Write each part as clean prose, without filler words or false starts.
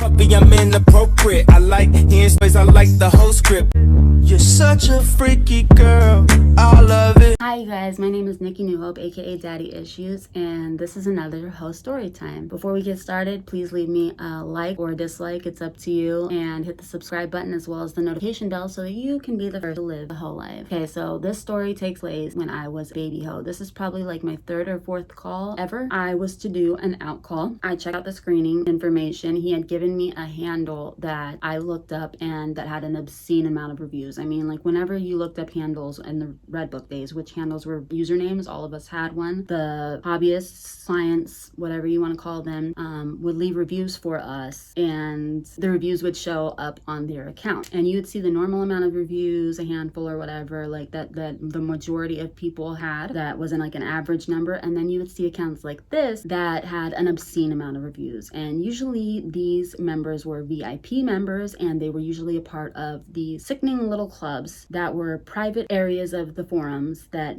puppy, I'm inappropriate. I like hearing stories, I like the whole script. You're such a freaky girl, I love it. Hi you guys, my name is Nikki New Hope, aka Daddy Issues, and this is another host story time. Before we get started, please leave me a like or a dislike, it's up to you, and hit the subscribe button as well as the notification bell so that you can be the first to live a whole life. Okay, so this story takes place when I was baby hoe. This is probably like my third or fourth call ever. I was to do an out call. I checked out the screening information. He had given me a handle that I looked up and that had an obscene amount of reviews. I mean, like whenever you looked up handles in the Red Book days, which handles were usernames, all of us had one. The hobbyists, clients, whatever you want to call them, would leave reviews for us, and the reviews would show up on their account. And you would see the normal amount of reviews, a handful or whatever, like that the majority of people had. That wasn't like an average number. And then you would see accounts like this that had an obscene amount of reviews. And usually these members were VIP members, and they were usually a part of the sickening little clubs that were private areas of the forums that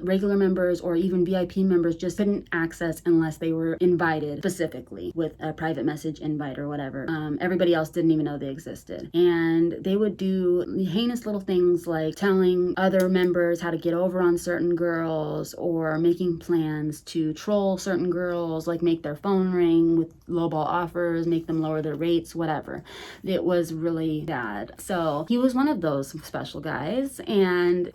regular members or even VIP members just couldn't access unless they were invited specifically with a private message invite or whatever. Everybody else didn't even know they existed. And they would do heinous little things like telling other members how to get over on certain girls, or making plans to troll certain girls, like make their phone ring with lowball offers, make them lower their rates, whatever. It was really bad. So he was one of those special guys, and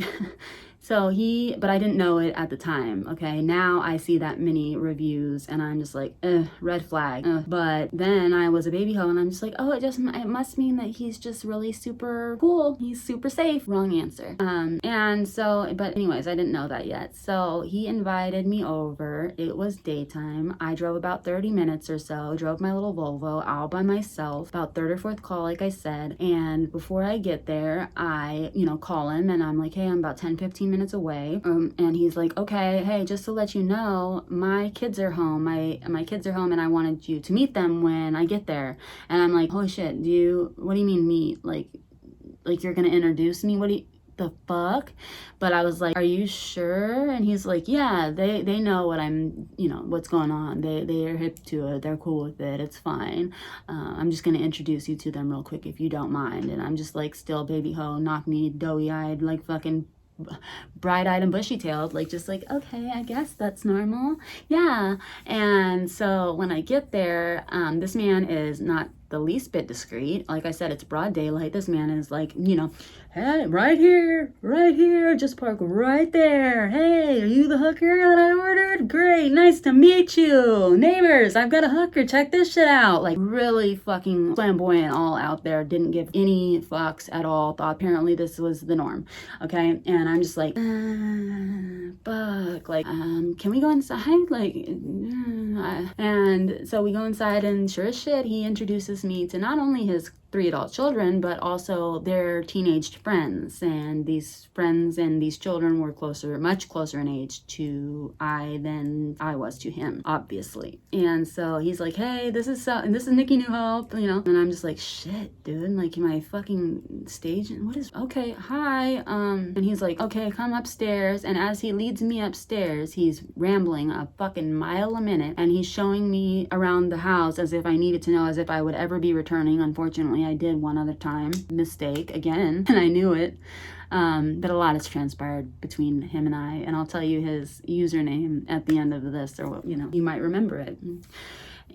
but I didn't know it at the time, okay? Now I see that many reviews and I'm just like, red flag. But then I was a baby hoe and I'm just like, oh, it must mean that he's just really super cool. He's super safe. Wrong answer. But anyways, I didn't know that yet. So he invited me over. It was daytime. I drove about 30 minutes or so, drove my little Volvo all by myself, about third or fourth call, like I said. And before I get there, I, call him and I'm like, hey, I'm about 10-15 minutes away, and he's like, okay, hey, just to let you know, my kids are home. My kids are home, and I wanted you to meet them when I get there. And I'm like, holy shit, what do you mean meet? Like you're gonna introduce me? The fuck? But I was like, are you sure? And he's like, yeah, they know what what's going on. They are hip to it. They're cool with it. It's fine. I'm just gonna introduce you to them real quick if you don't mind. And I'm just like, still baby hoe, knock-kneed, doughy-eyed, like fucking bright-eyed and bushy-tailed, okay, I guess that's normal. Yeah. And so when I get there, this man is not the least bit discreet. Like I said, it's broad daylight. This man is like, hey, right here, just park right there. Hey, are you the hooker that I ordered? Great, nice to meet you. Neighbors, I've got a hooker, check this shit out. Like really fucking flamboyant, all out there, didn't give any fucks at all, thought apparently this was the norm. Okay, and I'm just like, fuck, like, can we go inside? And so we go inside, and sure as shit, he introduces me to not only his 3 adult children, but also their teenage friends. And these friends and these children were much closer in age to I than I was to him, obviously. And so he's like, hey, this is Nikki New Hope, and I'm just like, shit, dude, like my fucking stage, okay, hi. And he's like, okay, come upstairs. And as he leads me upstairs, he's rambling a fucking mile a minute, and he's showing me around the house as if I needed to know, as if I would ever be returning. Unfortunately, I did one other time, mistake again, and I knew it. But a lot has transpired between him and I, and I'll tell you his username at the end of this, or you might remember it.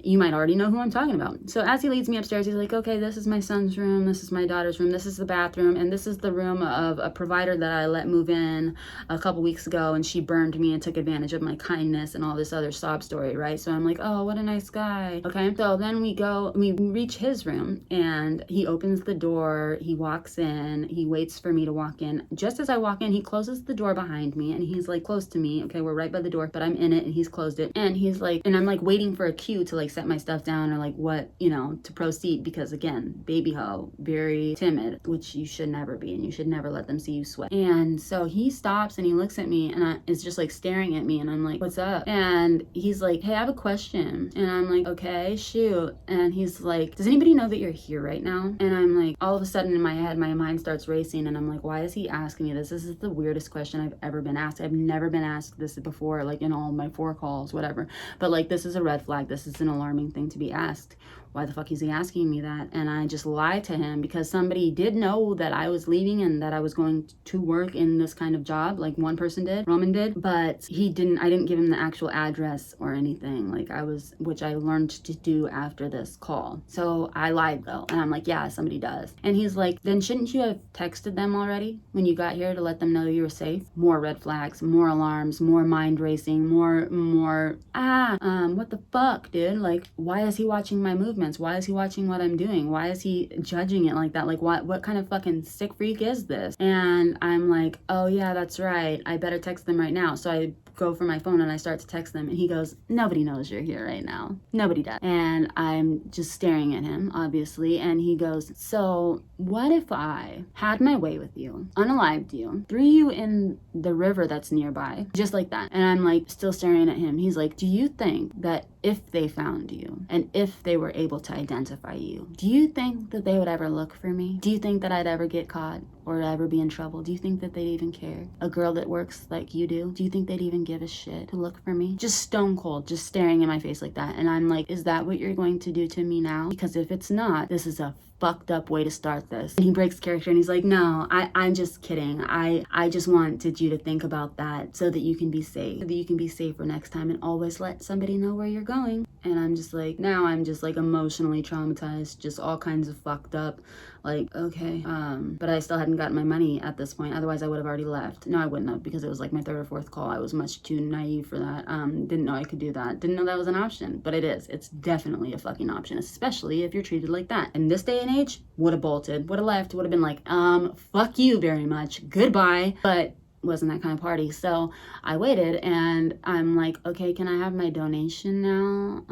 You might already know who I'm talking about. So as he leads me upstairs, he's like, okay, this is my son's room, this is my daughter's room, this is the bathroom, and this is the room of a provider that I let move in a couple weeks ago, and she burned me and took advantage of my kindness and all this other sob story, right? So I'm like, oh, what a nice guy. Okay, so then we reach his room, and he opens the door, he walks in, he waits for me to walk in. Just as I walk in, he closes the door behind me, and he's like close to me. Okay, we're right by the door, but I'm in it, and he's closed it, and he's like, and I'm like waiting for a cue to like set my stuff down, or like what, to proceed, because again, baby hoe, very timid, which you should never be, and you should never let them see you sweat. And so he stops and he looks at me, and is just like staring at me, and I'm like, what's up? And he's like, hey, I have a question. And I'm like, okay, shoot. And he's like, does anybody know that you're here right now? And I'm like, all of a sudden in my head, my mind starts racing, and I'm like, why is he asking me this? This is the weirdest question I've ever been asked. I've never been asked this before, like in all my 4 calls, whatever. But like, this is a red flag. This is an alarming thing to be asked. why the fuck is he asking me that? And I just lied to him because somebody did know that I was leaving and that I was going to work in this kind of job. Like one person did, Roman did, but I didn't give him the actual address or anything. Like which I learned to do after this call. So I lied though. And I'm like, yeah, somebody does. And he's like, then shouldn't you have texted them already when you got here to let them know you were safe? More red flags, more alarms, more mind racing, more, what the fuck, dude? Like, why is he watching my movements? Why is he watching what I'm doing? Why is he judging it like that? Like, what kind of fucking sick freak is this? And I'm like, oh yeah, that's right. I better text them right now. So I go for my phone and I start to text them, and he goes, nobody knows you're here right now. Nobody does. And I'm just staring at him, obviously, and he goes, so what if I had my way with you, unalived you, threw you in the river that's nearby, just like that? And I'm like, still staring at him. He's like, do you think that if they found you and if they were able to identify you, do you think that they would ever look for me? Do you think that I'd ever get caught or ever be in trouble? Do you think that they'd even care? A girl that works like you do you think they'd even give a shit to look for me? Just stone cold, just staring in my face like that. And I'm like, is that what you're going to do to me now? Because if it's not, this is a fucked up way to start this. And he breaks character and he's like, no, I'm just kidding. I just wanted you to think about that so that you can be safe, so that you can be safer next time, and always let somebody know where you're going. And I'm just like, now I'm just like emotionally traumatized, just all kinds of fucked up. Like, okay, but I still hadn't gotten my money at this point. Otherwise I would have already left. No, I wouldn't have, because it was like my third or fourth call. I was much too naive for that. Didn't know I could do that. Didn't know that was an option, but it is. It's definitely a fucking option, especially if you're treated like that. In this day and age, would have bolted, would have left, would have been like, fuck you very much, goodbye. But wasn't that kind of party. So I waited, and I'm like, okay, can I have my donation now?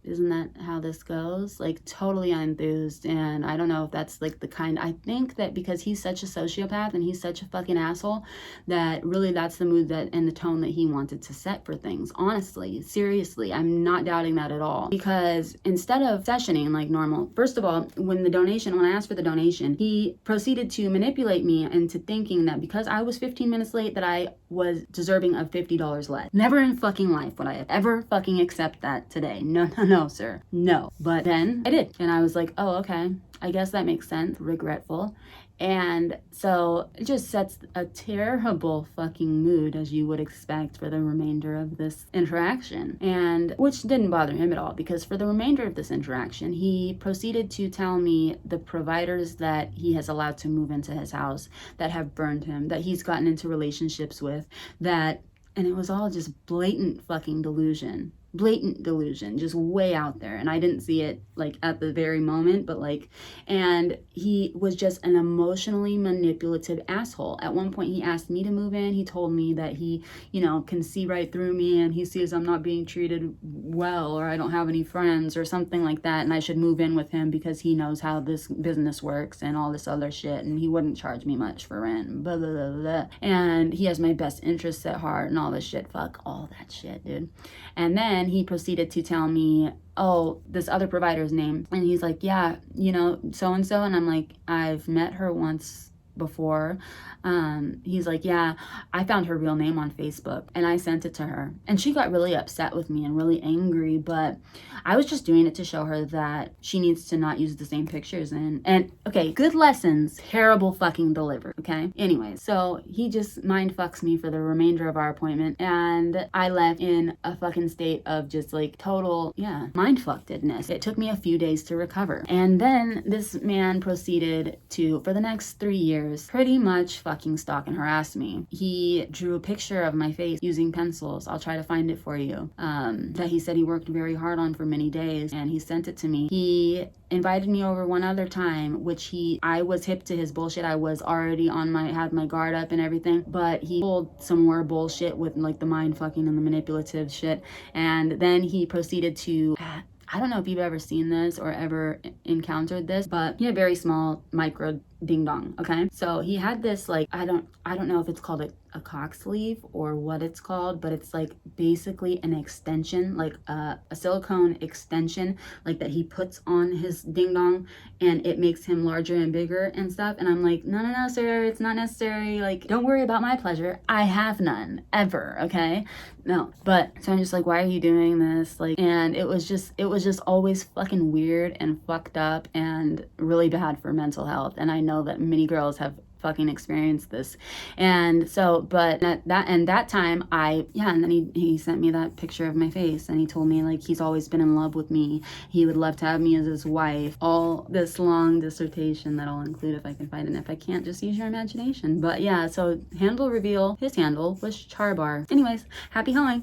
Isn't that how this goes? Like, totally unenthused. And I don't know if that's like the kind, I think that because he's such a sociopath and he's such a fucking asshole, that really that's the mood that and the tone that he wanted to set for things. Honestly, seriously, I'm not doubting that at all. Because instead of sessioning like normal, first of all, when I asked for the donation, he proceeded to manipulate me into thinking that because I was 15 minutes late that I was deserving of $50 less. Never in fucking life would I ever fucking accept that today. No, sir. No. But then I did. And I was like, oh, okay. I guess that makes sense. Regretful. And so it just sets a terrible fucking mood, as you would expect, for the remainder of this interaction. And which didn't bother him at all, because for the remainder of this interaction, he proceeded to tell me the providers that he has allowed to move into his house that have burned him, that he's gotten into relationships with, and it was all just blatant fucking delusion, just way out there. And I didn't see it like at the very moment, but like, and he was just an emotionally manipulative asshole. At one point he asked me to move in. He told me that he, can see right through me, and he sees I'm not being treated well, or I don't have any friends or something like that, and I should move in with him because he knows how this business works and all this other shit, and he wouldn't charge me much for rent, blah, blah, blah, blah. And he has my best interests at heart and all this shit. Fuck all that shit, dude. And then he proceeded to tell me, oh, this other provider's name. And he's like, yeah, so-and-so. And I'm like, I've met her once before. He's like, yeah, I found her real name on Facebook and I sent it to her. And she got really upset with me and really angry, but I was just doing it to show her that she needs to not use the same pictures. And okay, good lessons, terrible fucking delivery, okay? Anyways, so he just mind fucks me for the remainder of our appointment, and I left in a fucking state of just like total, mind fuckedness. It took me a few days to recover. And then this man proceeded to, for the next 3 years, pretty much fucking stalk and harass me. He drew a picture of my face using pencils. I'll try to find it for you. That he said he worked very hard on for many days, and he sent it to me. He invited me over one other time, which I was hip to his bullshit. I was already had my guard up and everything, but he pulled some more bullshit with like the mind fucking and the manipulative shit. And then he proceeded to, I don't know if you've ever seen this or ever encountered this, but he had very small micro ding dong, okay? So he had this like, I don't know if it's called a cock sleeve or what it's called, but it's like basically an extension, like a silicone extension, like that he puts on his ding dong, and it makes him larger and bigger and stuff. And I'm like, no, sir, it's not necessary. Like, don't worry about my pleasure. I have none ever. Okay. No. But so I'm just like, why are you doing this? Like, and it was just always fucking weird and fucked up and really bad for mental health. And I know that many girls have fucking experienced this. And so, but that time and then he sent me that picture of my face, and he told me like he's always been in love with me. He would love to have me as his wife. All this long dissertation that I'll include if I can find it. And if I can't, just use your imagination. But yeah, so handle reveal, his handle was Charbar. Anyways, happy hoeing.